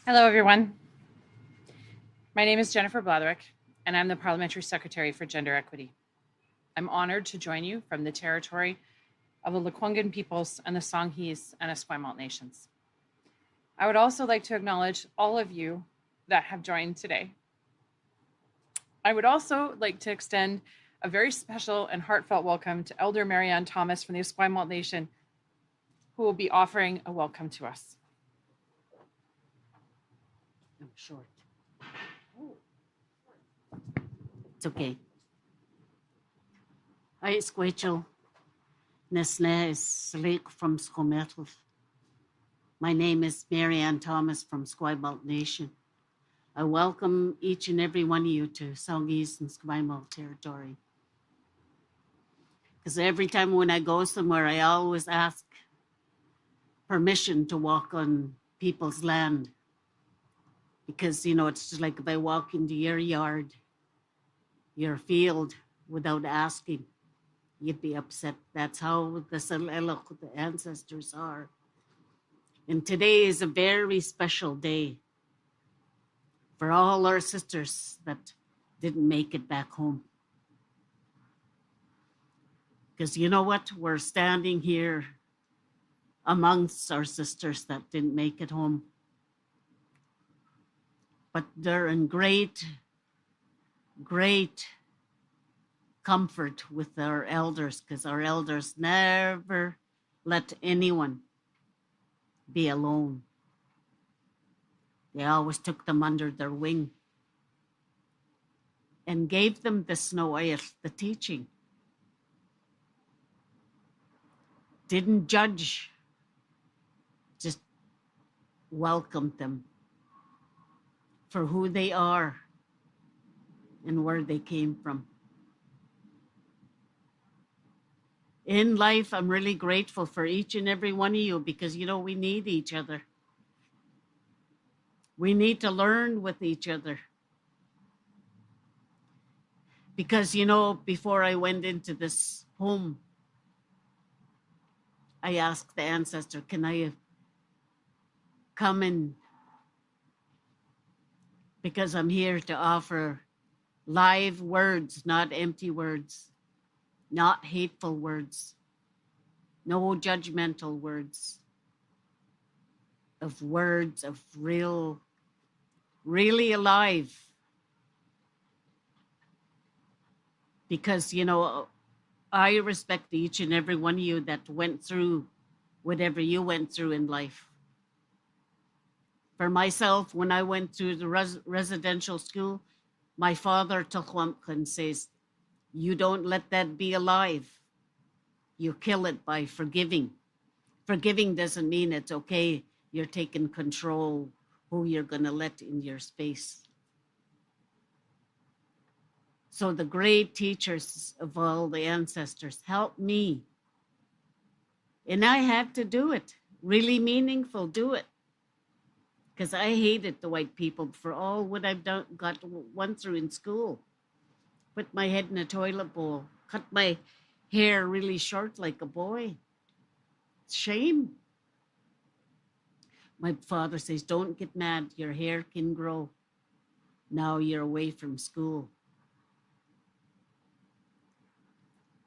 Hello, everyone. My name is Jennifer Blatherwick, and I'm the Parliamentary Secretary for Gender Equity. I'm honored to join you from the territory of the Lekwungen peoples and the Songhees and Esquimalt nations. I would also like to acknowledge all of you that have joined today. I would also like to extend a very special and heartfelt welcome to Elder Marianne Thomas from the Esquimalt Nation, who will be offering a welcome to us. I'm short. It's okay. Hi, Squachel. Nesne is Salik from Skometl. My name is Marianne Thomas from Esquimalt Nation. I welcome each and every one of you to Songhees and Esquimalt territory. Because every time when I go somewhere, I always ask permission to walk on people's land. Because, it's just like if I walk into your yard, your field, without asking, you'd be upset. That's how the ancestors are. And today is a very special day for all our sisters that didn't make it back home. Because you know what? We're standing here amongst our sisters that didn't make it home. But they're in great comfort with our elders, because our elders never let anyone be alone. They always took them under their wing and gave them the snow oil, the teaching. Didn't judge, just welcomed them for who they are and where they came from. In life, I'm really grateful for each and every one of you because, we need each other. We need to learn with each other. Because, before I went into this home, I asked the ancestor, can I come in? Because I'm here to offer live words, not empty words, not hateful words, no judgmental words of really alive. Because, I respect each and every one of you that went through whatever you went through in life. For myself, when I went through the residential school, my father Tulkwamkan says, you don't let that be alive. You kill it by forgiving. Forgiving doesn't mean it's okay. You're taking control who you're going to let in your space. So the great teachers of all the ancestors helped me. And I had to do it. Really meaningful, do it. Because I hated the white people for all what I've went through in school. Put my head in a toilet bowl, cut my hair really short like a boy. Shame. My father says, don't get mad, your hair can grow. Now you're away from school.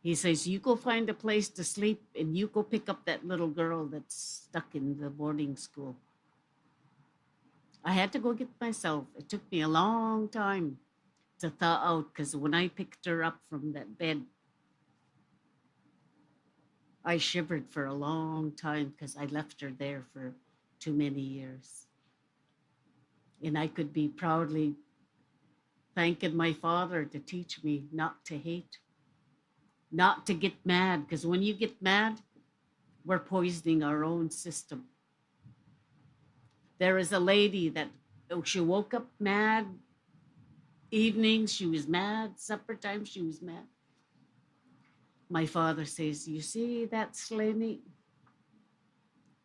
He says, you go find a place to sleep and you go pick up that little girl that's stuck in the boarding school. I had to go get myself. It took me a long time to thaw out because when I picked her up from that bed, I shivered for a long time because I left her there for too many years. And I could be proudly thanking my father to teach me not to hate, not to get mad, because when you get mad, we're poisoning our own system. There is a lady that she woke up mad. Evenings, she was mad. Supper time, she was mad. My father says, you see that Slaney?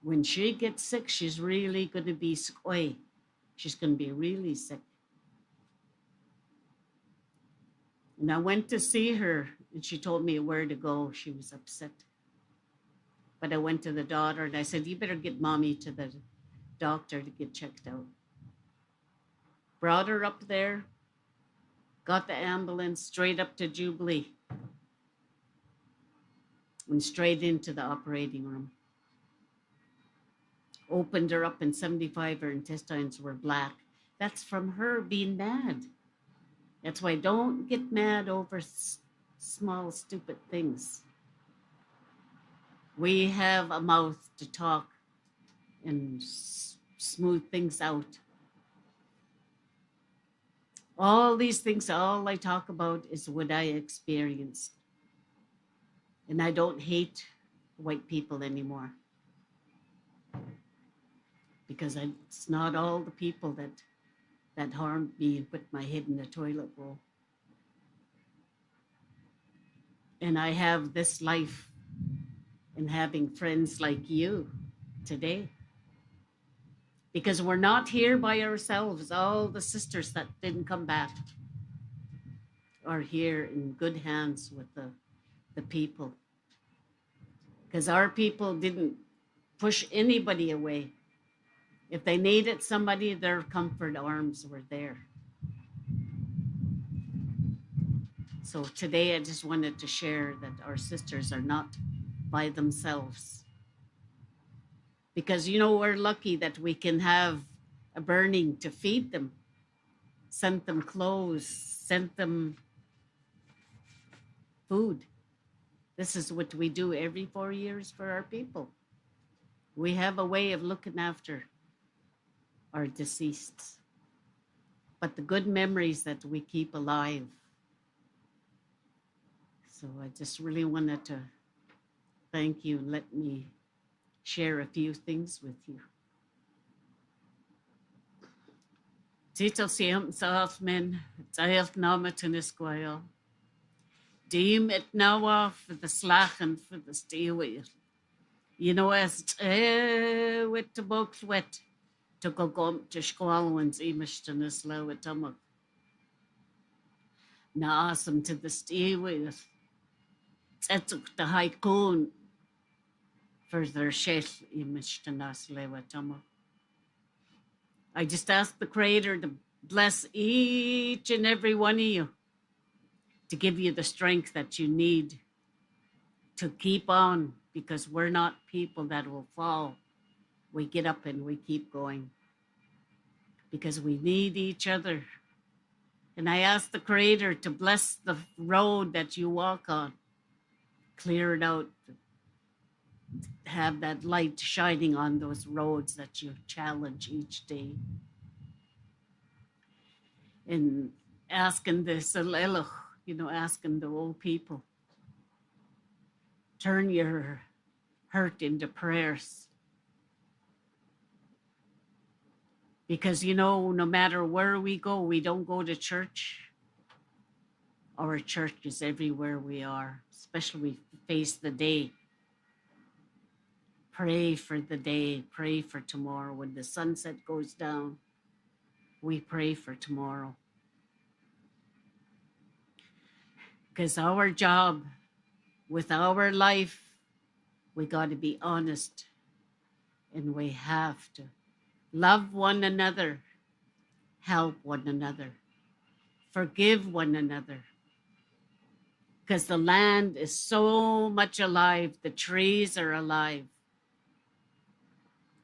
When she gets sick, she's really going to be sick. She's going to be really sick. And I went to see her, and she told me where to go. She was upset. But I went to the daughter, and I said, you better get mommy to the doctor to get checked out. brought her up there, got the ambulance straight up to Jubilee, and straight into the operating room. Opened her up in 75, her intestines were black. That's from her being mad. That's why don't get mad over small, stupid things. We have a mouth to talk and smooth things out. All these things, all I talk about is what I experienced. And I don't hate white people anymore. Because it's not all the people that harmed me and put my head in the toilet bowl. And I have this life in having friends like you today. Because we're not here by ourselves. All the sisters that didn't come back are here in good hands with the people. Because our people didn't push anybody away. If they needed somebody, their comfort arms were there. So today I just wanted to share that our sisters are not by themselves. Because, we're lucky that we can have a burning to feed them, send them clothes, send them food. This is what we do every 4 years for our people. We have a way of looking after our deceased, but the good memories that we keep alive. So I just really wanted to thank you and let me share a few things with you. Tito siam saaf men, tayaf namet in Esquire. Deem it now for the slack and for the stay. As with the box wet. To go to squalwins imishtanis low at Tumuk. Na awesome to the stay with Tetuk the high cone for their sheth imishtanas low at Tumuk. I just ask the Creator to bless each and every one of you, to give you the strength that you need to keep on, because we're not people that will fall. We get up and we keep going because we need each other. And I ask the Creator to bless the road that you walk on, clear it out, have that light shining on those roads that you challenge each day. And asking the Salelach, asking the old people, turn your hurt into prayers. Because, no matter where we go, we don't go to church. Our church is everywhere we are, especially we face the day. Pray for the day, pray for tomorrow. When the sunset goes down, we pray for tomorrow. Because our job with our life, we got to be honest, and we have to love one another, help one another, forgive one another. Because the land is so much alive, the trees are alive,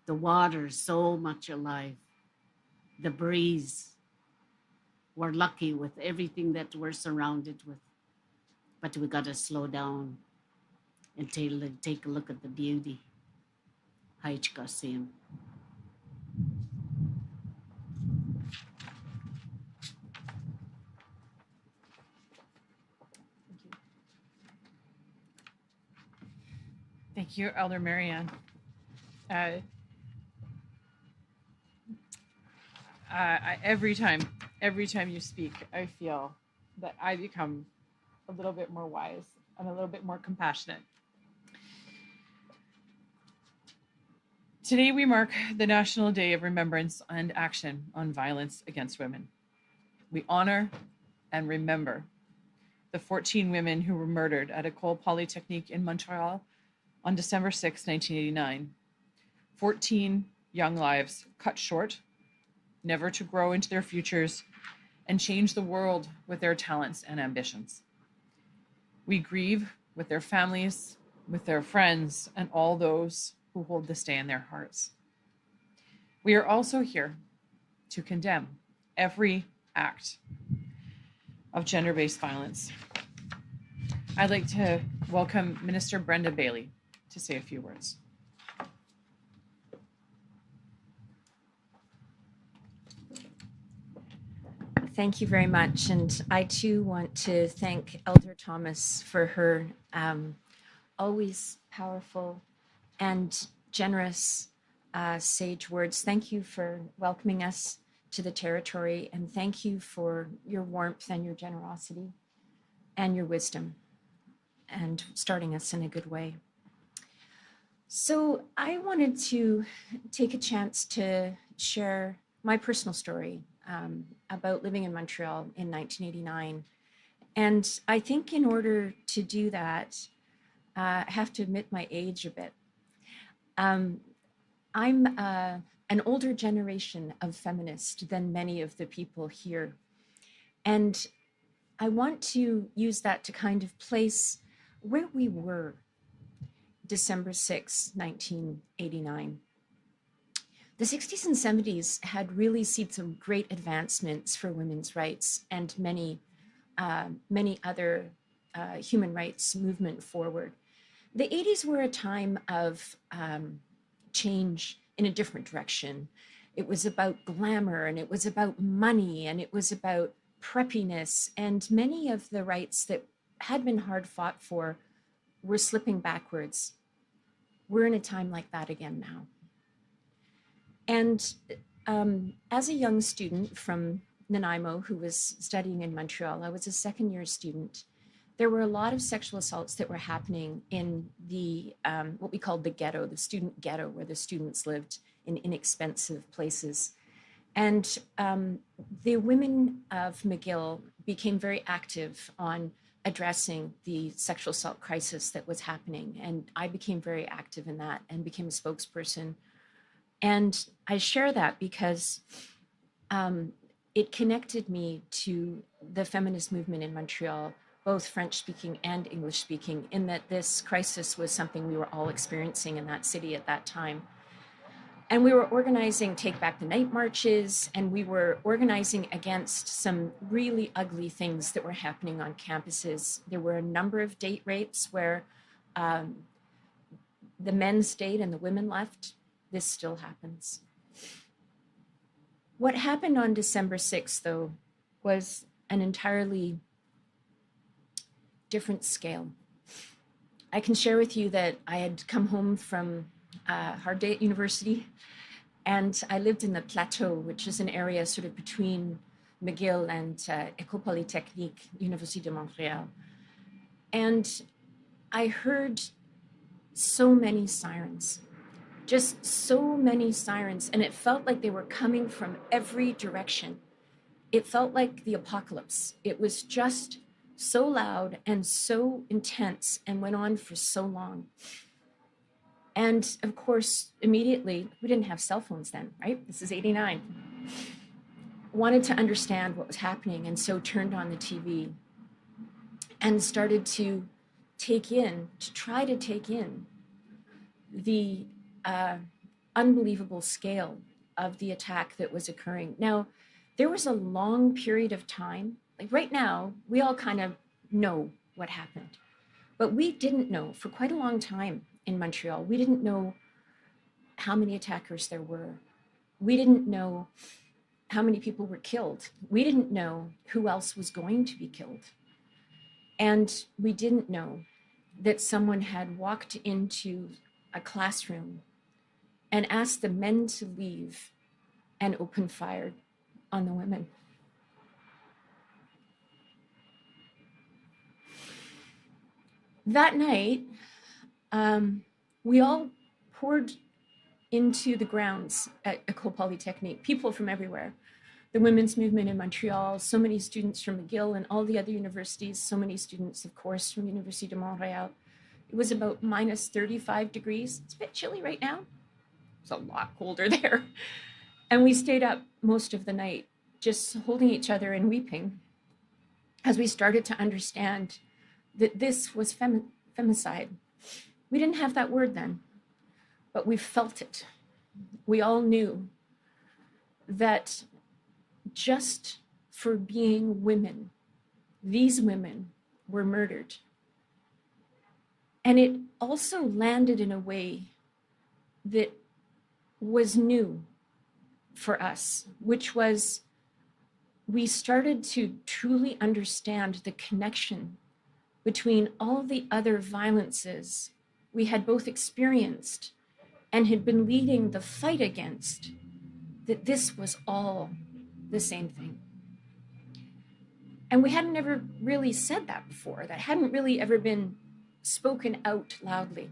the water is so much alive, the breeze. We're lucky with everything that we're surrounded with, but we got to slow down and take a look at the beauty. Haich Kasim. Thank you, Elder Marianne. Every time you speak, I feel that I become a little bit more wise and a little bit more compassionate. Today we mark the National Day of Remembrance and Action on Violence Against Women. We honor and remember the 14 women who were murdered at École Polytechnique in Montreal on December 6, 1989. 14 young lives cut short never to grow into their futures and change the world with their talents and ambitions. We grieve with their families, with their friends, and all those who hold this day in their hearts. We are also here to condemn every act of gender-based violence. I'd like to welcome Minister Brenda Bailey to say a few words. Thank you very much. And I too want to thank Elder Thomas for her always powerful and generous sage words. Thank you for welcoming us to the territory, and thank you for your warmth and your generosity and your wisdom and starting us in a good way. So I wanted to take a chance to share my personal story about living in Montreal in 1989. And I think in order to do that, I have to admit my age a bit. I'm an older generation of feminist than many of the people here. And I want to use that to kind of place where we were December 6, 1989. The 60s and 70s had really seen some great advancements for women's rights and many other human rights movement forward. The 80s were a time of change in a different direction. It was about glamour, and it was about money, and it was about preppiness, and many of the rights that had been hard fought for were slipping backwards. We're in a time like that again now. And as a young student from Nanaimo who was studying in Montreal, I was a second-year student. There were a lot of sexual assaults that were happening in the what we called the ghetto, the student ghetto, where the students lived in inexpensive places. And the women of McGill became very active on addressing the sexual assault crisis that was happening. And I became very active in that and became a spokesperson. And I share that because it connected me to the feminist movement in Montreal, both French-speaking and English-speaking, in that this crisis was something we were all experiencing in that city at that time. And we were organizing Take Back the Night marches, and we were organizing against some really ugly things that were happening on campuses. There were a number of date rapes where the men stayed and the women left. This still happens. What happened on December 6th, though, was an entirely different scale. I can share with you that I had come home from a hard day at university, and I lived in the Plateau, which is an area sort of between McGill and École Polytechnique, Université de Montréal. And I heard so many sirens, just so many sirens, and it felt like they were coming from every direction. It felt like the apocalypse. It was just so loud and so intense and went on for so long. And of course, immediately, we didn't have cell phones then, right? This is 89. Wanted to understand what was happening, and so turned on the TV and started to try to take in the unbelievable scale of the attack that was occurring. Now, there was a long period of time, like right now, we all kind of know what happened, but we didn't know for quite a long time in Montreal. We didn't know how many attackers there were. We didn't know how many people were killed. We didn't know who else was going to be killed. And we didn't know that someone had walked into a classroom and asked the men to leave and opened fire on the women. That night, we all poured into the grounds at École Polytechnique, people from everywhere. The women's movement in Montreal, so many students from McGill and all the other universities, so many students, of course, from Université de Montréal. It was about minus 35 degrees. It's a bit chilly right now. It's a lot colder there. And we stayed up most of the night, just holding each other and weeping as we started to understand that this was femicide. We didn't have that word then, but we felt it. We all knew that just for being women, these women were murdered. And it also landed in a way that was new for us, which was we started to truly understand the connection between all the other violences we had both experienced and had been leading the fight against, that this was all the same thing. And we hadn't ever really said that before. That hadn't really ever been spoken out loudly.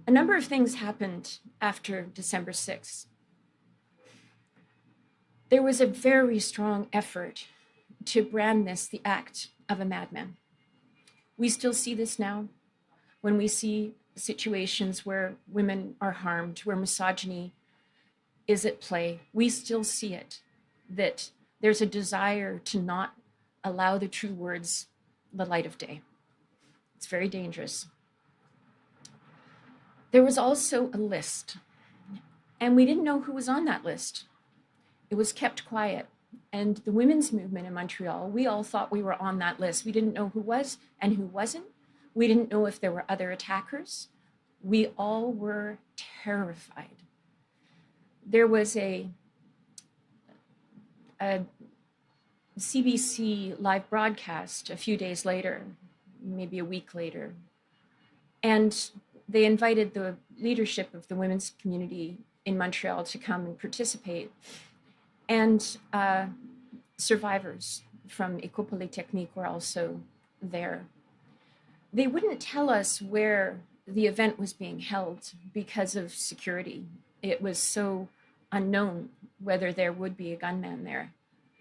A number of things happened after December 6th. There was a very strong effort to brand this the act of a madman. We still see this now when we see situations where women are harmed, where misogyny is at play. We still see it, that there's a desire to not allow the true words the light of day. It's very dangerous. There was also a list, and we didn't know who was on that list. It was kept quiet. And the women's movement in Montreal, we all thought we were on that list. We didn't know who was and who wasn't. We didn't know if there were other attackers. We all were terrified. There was a CBC live broadcast a few days later, maybe a week later, and they invited the leadership of the women's community in Montreal to come and participate. And survivors from École Polytechnique were also there. They wouldn't tell us where the event was being held because of security. It was so unknown whether there would be a gunman there.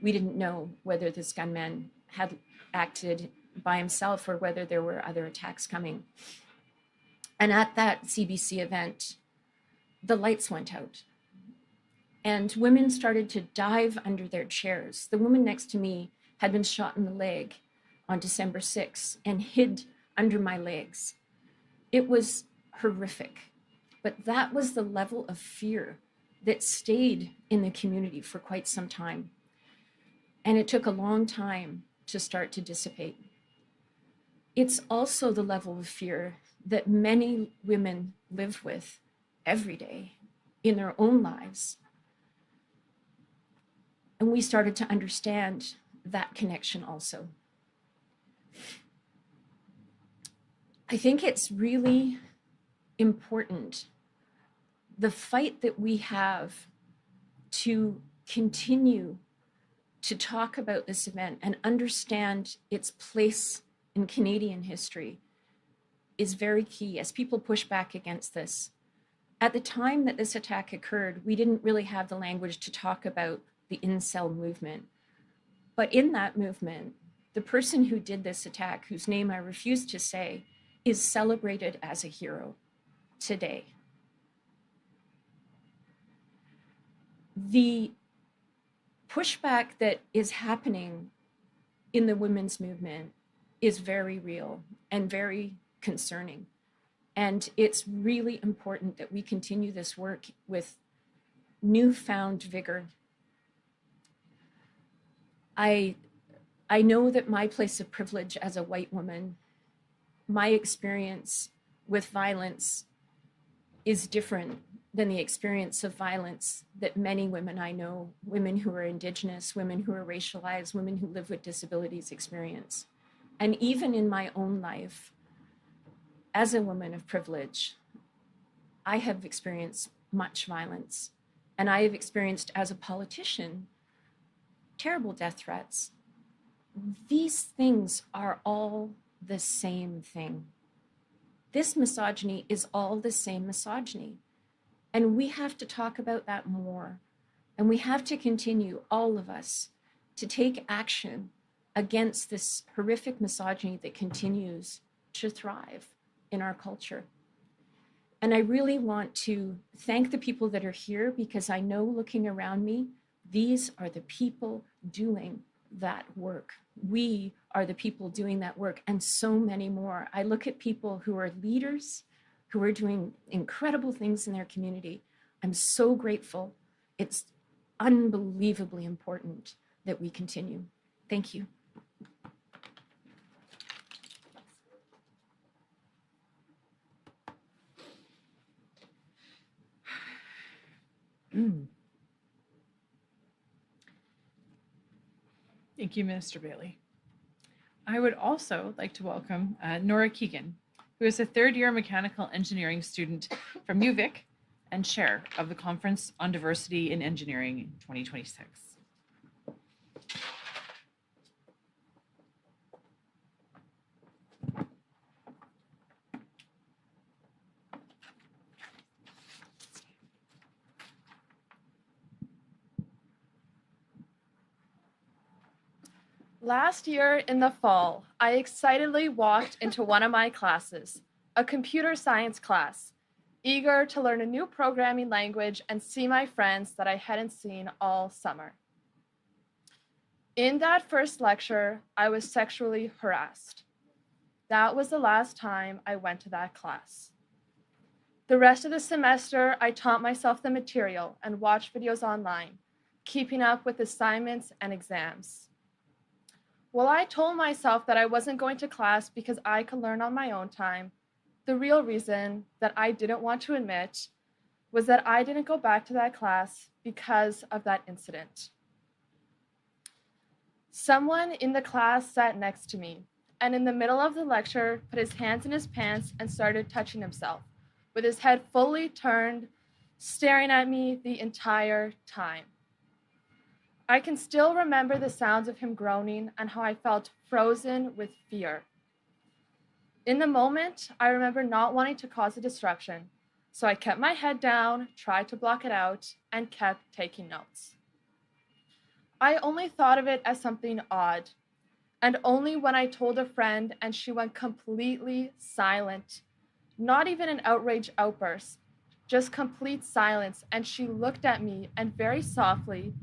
We didn't know whether this gunman had acted by himself or whether there were other attacks coming. And at that CBC event, the lights went out. And women started to dive under their chairs. The woman next to me had been shot in the leg on December 6th and hid under my legs. It was horrific. But that was the level of fear that stayed in the community for quite some time. And it took a long time to start to dissipate. It's also the level of fear that many women live with every day in their own lives. And we started to understand that connection also. I think it's really important, the fight that we have to continue to talk about this event and understand its place in Canadian history is very key as people push back against this. At the time that this attack occurred, we didn't really have the language to talk about the incel movement. But in that movement, the person who did this attack, whose name I refuse to say, is celebrated as a hero today. The pushback that is happening in the women's movement is very real and very concerning. And it's really important that we continue this work with newfound vigor. I know that my place of privilege as a white woman, my experience with violence is different than the experience of violence that many women I know, women who are Indigenous, women who are racialized, women who live with disabilities experience. And even in my own life, as a woman of privilege, I have experienced much violence. And I have experienced, as a politician, terrible death threats. These things are all the same thing. This misogyny is all the same misogyny. And we have to talk about that more. And we have to continue, all of us, to take action against this horrific misogyny that continues to thrive in our culture. And I really want to thank the people that are here, because I know, looking around me, these are the people doing that work. We are the people doing that work, and so many more. I look at people who are leaders, who are doing incredible things in their community. I'm so grateful. It's unbelievably important that we continue. Thank you. Thank you, Minister Bailey. I would also like to welcome Nora Keegan, who is a third-year mechanical engineering student from UVic and chair of the Conference on Diversity in Engineering 2026. Last year in the fall, I excitedly walked into one of my classes, a computer science class, eager to learn a new programming language and see my friends that I hadn't seen all summer. In that first lecture, I was sexually harassed. That was the last time I went to that class. The rest of the semester, I taught myself the material and watched videos online, keeping up with assignments and exams. Well, I told myself that I wasn't going to class because I could learn on my own time. The real reason that I didn't want to admit was that I didn't go back to that class because of that incident. Someone in the class sat next to me, and in the middle of the lecture, put his hands in his pants and started touching himself, with his head fully turned, staring at me the entire time. I can still remember the sounds of him groaning and how I felt frozen with fear. In the moment, I remember not wanting to cause a disruption, so I kept my head down, tried to block it out, and kept taking notes. I only thought of it as something odd, and only when I told a friend and she went completely silent, not even an outrage outburst, just complete silence, and she looked at me and very softly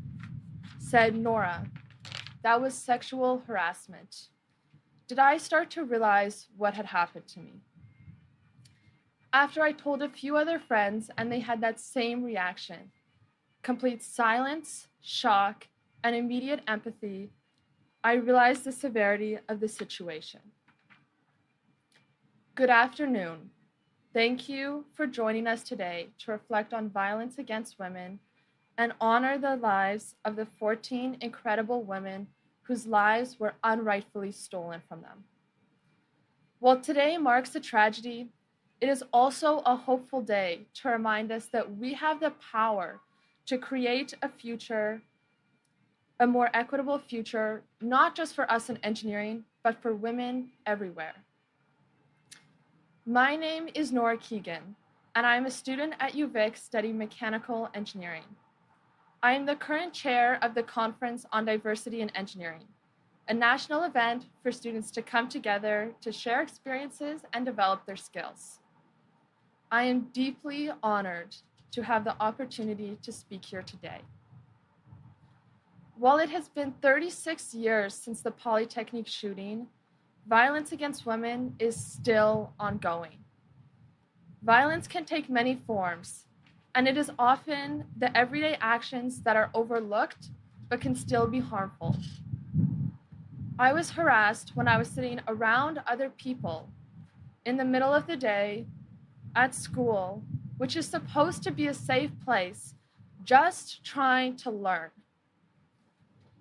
said, "Nora, that was sexual harassment," did I start to realize what had happened to me. After I told a few other friends and they had that same reaction, complete silence, shock, and immediate empathy, I realized the severity of the situation. Good afternoon. Thank you for joining us today to reflect on violence against women and honor the lives of the 14 incredible women whose lives were unrightfully stolen from them. While today marks a tragedy, it is also a hopeful day to remind us that we have the power to create a future, a more equitable future, not just for us in engineering, but for women everywhere. My name is Nora Keegan, and I am a student at UVic studying mechanical engineering. I am the current chair of the Conference on Diversity in Engineering, a national event for students to come together to share experiences and develop their skills. I am deeply honored to have the opportunity to speak here today. While it has been 36 years since the Polytechnic shooting, violence against women is still ongoing. Violence can take many forms, and it is often the everyday actions that are overlooked but can still be harmful. I was harassed when I was sitting around other people in the middle of the day at school, which is supposed to be a safe place, just trying to learn.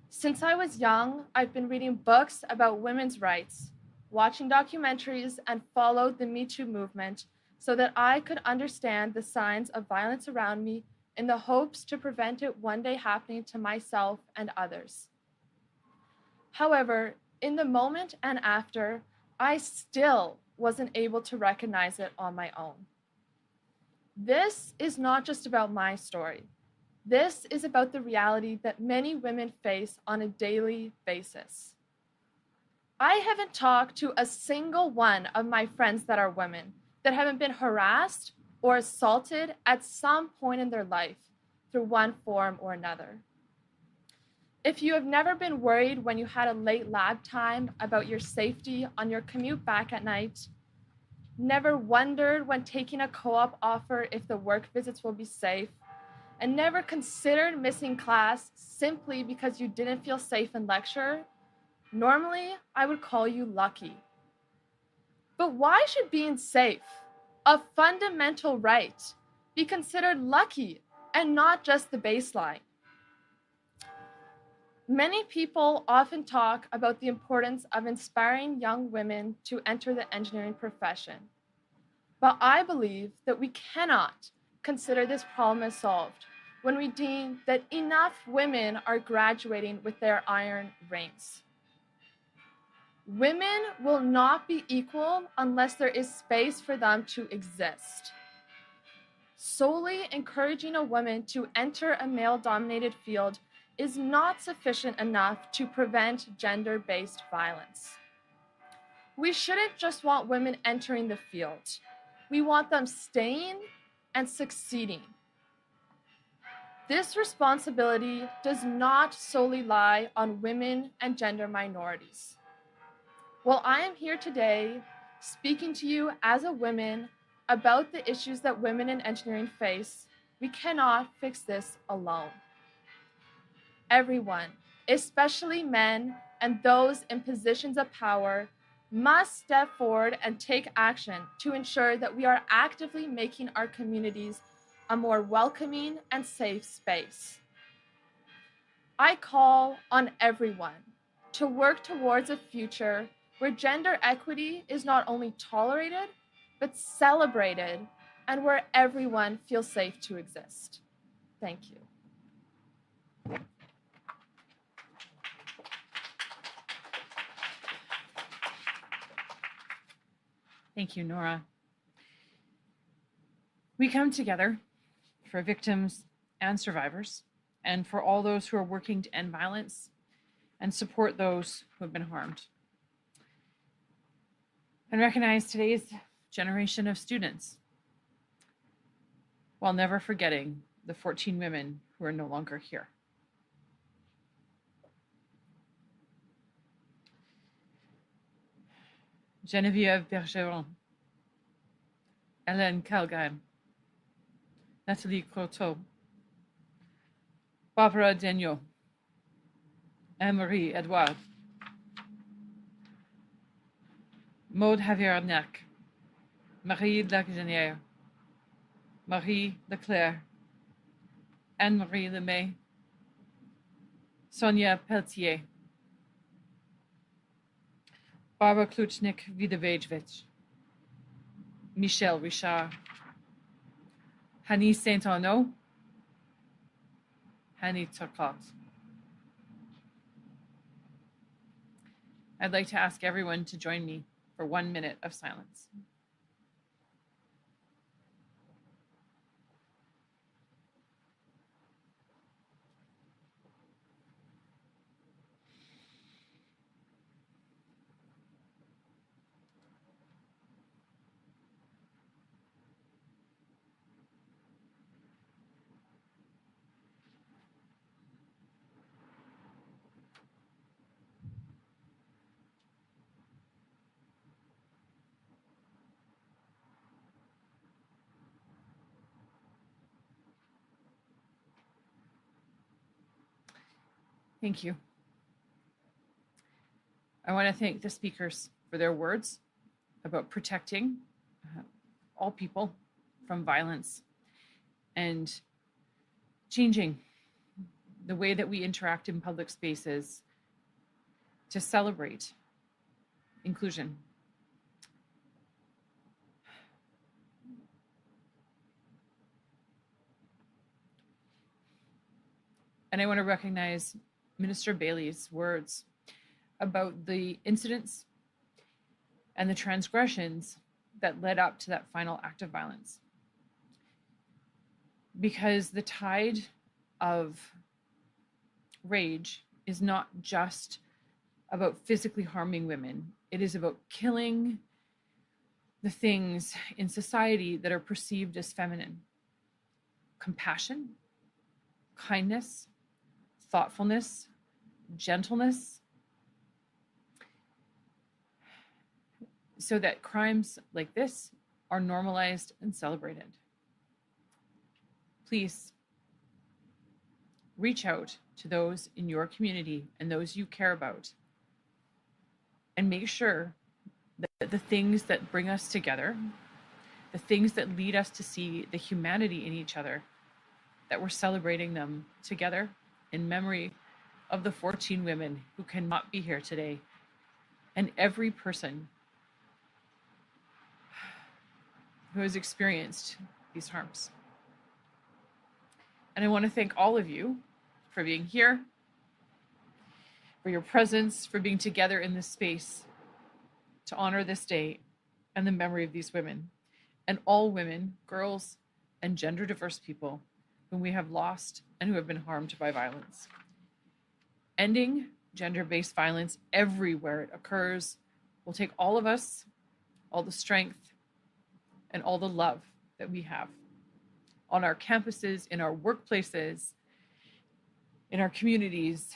Since I was young, I've been reading books about women's rights, watching documentaries, and followed the Me Too movement so that I could understand the signs of violence around me in the hopes to prevent it one day happening to myself and others. However, in the moment and after, I still wasn't able to recognize it on my own. This is not just about my story. This is about the reality that many women face on a daily basis. I haven't talked to a single one of my friends that are women that haven't been harassed or assaulted at some point in their life through one form or another. If you have never been worried when you had a late lab time about your safety on your commute back at night, never wondered when taking a co-op offer if the work visits will be safe, and never considered missing class simply because you didn't feel safe in lecture, normally I would call you lucky. But why should being safe, a fundamental right, be considered lucky and not just the baseline? Many people often talk about the importance of inspiring young women to enter the engineering profession. But I believe that we cannot consider this problem as solved when we deem that enough women are graduating with their iron rings. Women will not be equal unless there is space for them to exist. Solely encouraging a woman to enter a male-dominated field is not sufficient enough to prevent gender-based violence. We shouldn't just want women entering the field. We want them staying and succeeding. This responsibility does not solely lie on women and gender minorities. While I am here today speaking to you as a woman about the issues that women in engineering face, we cannot fix this alone. Everyone, especially men and those in positions of power, must step forward and take action to ensure that we are actively making our communities a more welcoming and safe space. I call on everyone to work towards a future where gender equity is not only tolerated, but celebrated, and where everyone feels safe to exist. Thank you. Thank you, Nora. We come together for victims and survivors, and for all those who are working to end violence and support those who have been harmed. And recognize today's generation of students, while never forgetting the 14 women who are no longer here. Geneviève Bergeron, Hélène Calgan, Nathalie Croteau, Barbara Degnaud, Anne-Marie Edouard, Maude Haviernac, Marie Lagenière, Marie Leclerc, Anne-Marie Lemay, Sonia Pelletier, Barbara Kluchnik-Vidovejevich, Michel Richard, Hanny Saint-Arnaud, Hanny Turcotte. I'd like to ask everyone to join me for 1 minute of silence. Thank you. I want to thank the speakers for their words about protecting all people from violence and changing the way that we interact in public spaces to celebrate inclusion. And I want to recognize Minister Bailey's words about the incidents and the transgressions that led up to that final act of violence. Because the tide of rage is not just about physically harming women. It is about killing the things in society that are perceived as feminine: compassion, kindness, thoughtfulness, gentleness, so that crimes like this are normalized and celebrated. Please reach out to those in your community and those you care about, and make sure that the things that bring us together, the things that lead us to see the humanity in each other, that we're celebrating them together in memory of the 14 women who cannot be here today, and every person who has experienced these harms. And I want to thank all of you for being here, for your presence, for being together in this space to honor this day and the memory of these women, and all women, girls, and gender diverse people whom we have lost and who have been harmed by violence. Ending gender-based violence everywhere it occurs will take all of us, all the strength, and all the love that we have on our campuses, in our workplaces, in our communities,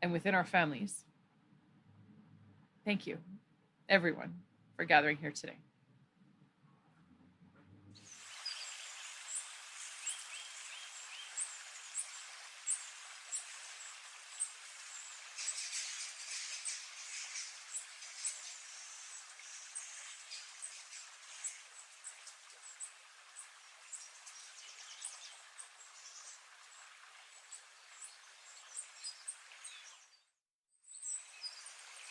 and within our families. Thank you, everyone, for gathering here today.